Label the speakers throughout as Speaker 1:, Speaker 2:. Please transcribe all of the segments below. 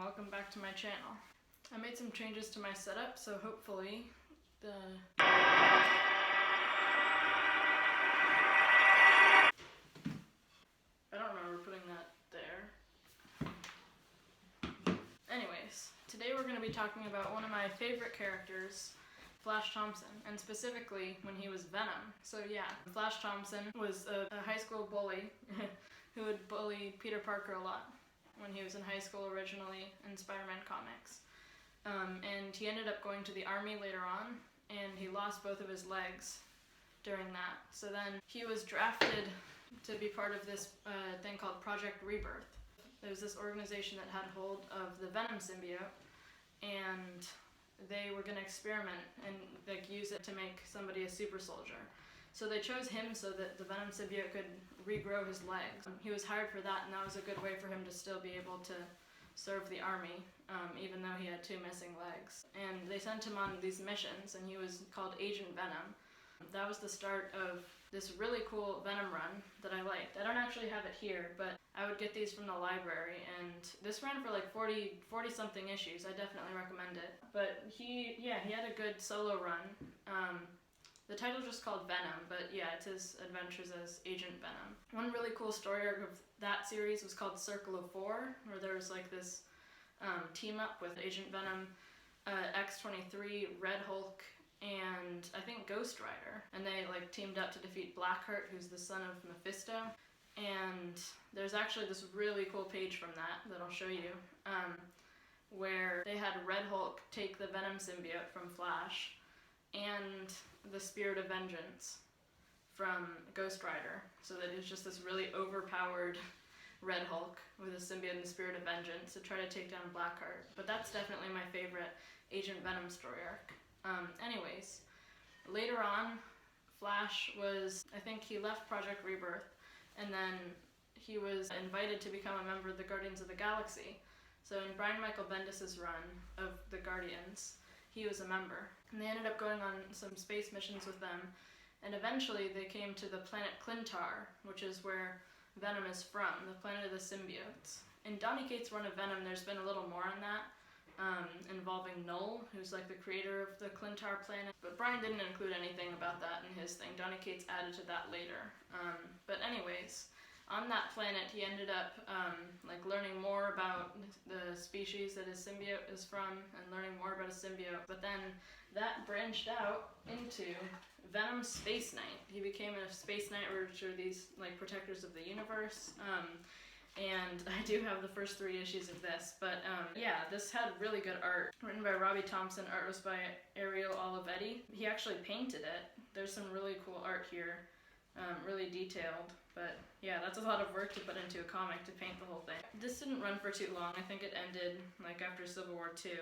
Speaker 1: welcome back to my channel. I made some changes to my setup, so hopefully I don't remember putting that there. Anyways, today we're going to be talking about one of my favorite characters, Flash Thompson, and specifically when he was Venom. So yeah, Flash Thompson was a high school bully who would bully Peter Parker a lot when he was in high school originally in Spider-Man comics. And he ended up going to the army later on, and he lost both of his legs during that. So then he was drafted to be part of this thing called Project Rebirth. There was this organization that had hold of the Venom symbiote, and they were going to experiment and use it to make somebody a super soldier. So they chose him so that the Venom symbiote could regrow his legs. He was hired for that, and that was a good way for him to still be able to serve the army, even though he had 2 missing legs. And they sent him on these missions, and he was called Agent Venom. That was the start of this really cool Venom run that I liked. I don't actually have it here, but I would get these from the library, and this ran for like 40 something issues. I definitely recommend it. But he had a good solo run. The title's just called Venom, but yeah, it's his adventures as Agent Venom. One really cool story arc of that series was called Circle of 4, where there was like this team up with Agent Venom, X-23, Red Hulk, and I think Ghost Rider, and they like teamed up to defeat Blackheart, who's the son of Mephisto. And there's actually this really cool page from that I'll show you, where they had Red Hulk take the Venom symbiote from Flash and the Spirit of Vengeance from Ghost Rider, so that it's just this really overpowered Red Hulk with a symbiote and the Spirit of Vengeance to try to take down Blackheart. But that's definitely my favorite Agent Venom story arc. Anyways, later on, Flash was, I think he left Project Rebirth, and then he was invited to become a member of the Guardians of the Galaxy. So in Brian Michael Bendis' run of the Guardians, he was a member. And they ended up going on some space missions with them, and eventually they came to the planet Clintar, which is where Venom is from, the planet of the symbiotes. In Donny Cates' run of Venom, there's been a little more on that, involving Null, who's like the creator of the Clintar planet. But Brian didn't include anything about that in his thing. Donny Cates added to that later. But anyways, on that planet he ended up learning more about the species that his symbiote is from, and learning more about his symbiote. But then that branched out into Venom Space Knight. He became a Space Knight, which are these like protectors of the universe. And I do have the first 3 issues of this, but yeah, this had really good art. Written by Robbie Thompson, art was by Ariel Olivetti. He actually painted it. There's some really cool art here, really detailed, but yeah, that's a lot of work to put into a comic to paint the whole thing. This didn't run for too long. I think it ended like after Civil War II.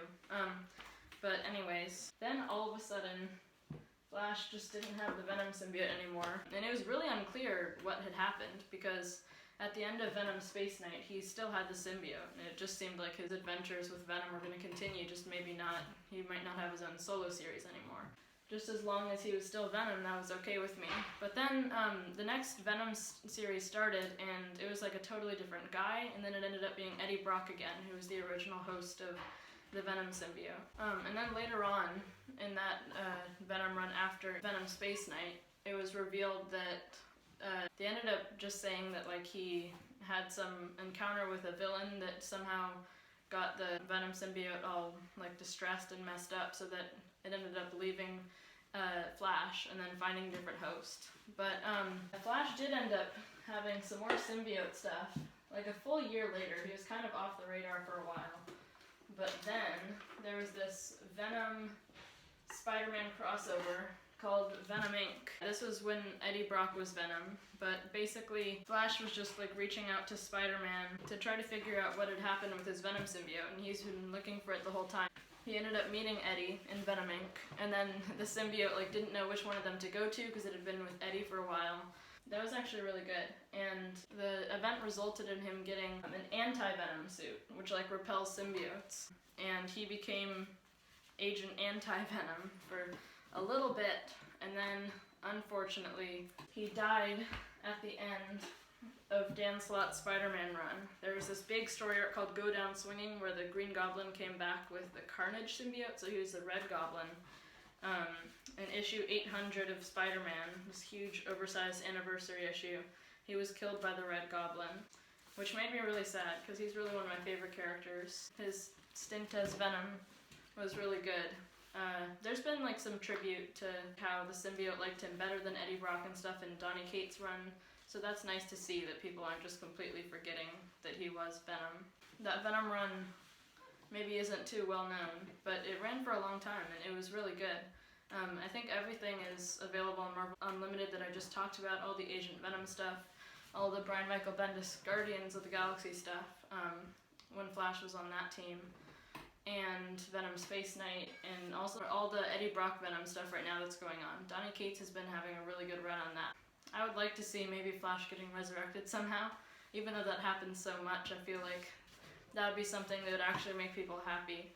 Speaker 1: But anyways, then all of a sudden, Flash just didn't have the Venom symbiote anymore, and it was really unclear what had happened, because at the end of Venom Space Knight, he still had the symbiote, and it just seemed like his adventures with Venom were going to continue, just maybe not, he might not have his own solo series anymore. Just as long as he was still Venom, that was okay with me. But then the next Venom series started, and it was like a totally different guy, and then it ended up being Eddie Brock again, who was the original host of the Venom symbiote. And then later on, in that Venom run after Venom Space Knight, it was revealed that they ended up just saying that like he had some encounter with a villain that somehow got the Venom symbiote all like distressed and messed up, so that it ended up leaving Flash and then finding a different host. But Flash did end up having some more symbiote stuff. Like a full year later, he was kind of off the radar for a while. But then there was this Venom Spider-Man crossover called Venom Ink. This was when Eddie Brock was Venom, but basically Flash was just like reaching out to Spider-Man to try to figure out what had happened with his Venom symbiote, and he's been looking for it the whole time. He ended up meeting Eddie in Venom Ink, and then the symbiote like didn't know which one of them to go to because it had been with Eddie for a while. That was actually really good, and the event resulted in him getting an anti-Venom suit, which like repels symbiotes, and he became Agent Anti-Venom for a little bit, and then unfortunately he died at the end of Dan Slott's Spider-Man run. There was this big story arc called Go Down Swinging where the Green Goblin came back with the Carnage symbiote, so he was the Red Goblin. In issue 800 of Spider-Man, this huge oversized anniversary issue, he was killed by the Red Goblin, which made me really sad because he's really one of my favorite characters. His stint as Venom was really good. There's been like some tribute to how the symbiote liked him better than Eddie Brock and stuff in Donny Cates' run. So that's nice to see that people aren't just completely forgetting that he was Venom. That Venom run maybe isn't too well known, but it ran for a long time and it was really good. I think everything is available on Marvel Unlimited that I just talked about, all the Agent Venom stuff, all the Brian Michael Bendis Guardians of the Galaxy stuff, when Flash was on that team, and Venom Space Knight, and also all the Eddie Brock Venom stuff right now that's going on. Donny Cates has been having a really good run on that. I would like to see maybe Flash getting resurrected somehow. Even though that happens so much, I feel like that would be something that would actually make people happy.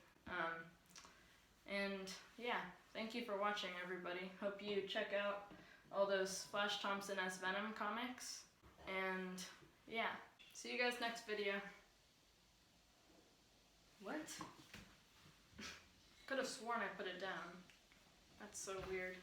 Speaker 1: And yeah, thank you for watching, everybody. Hope you check out all those Flash Thompson as Venom comics. And yeah, see you guys next video. What? Could have sworn I put it down. That's so weird.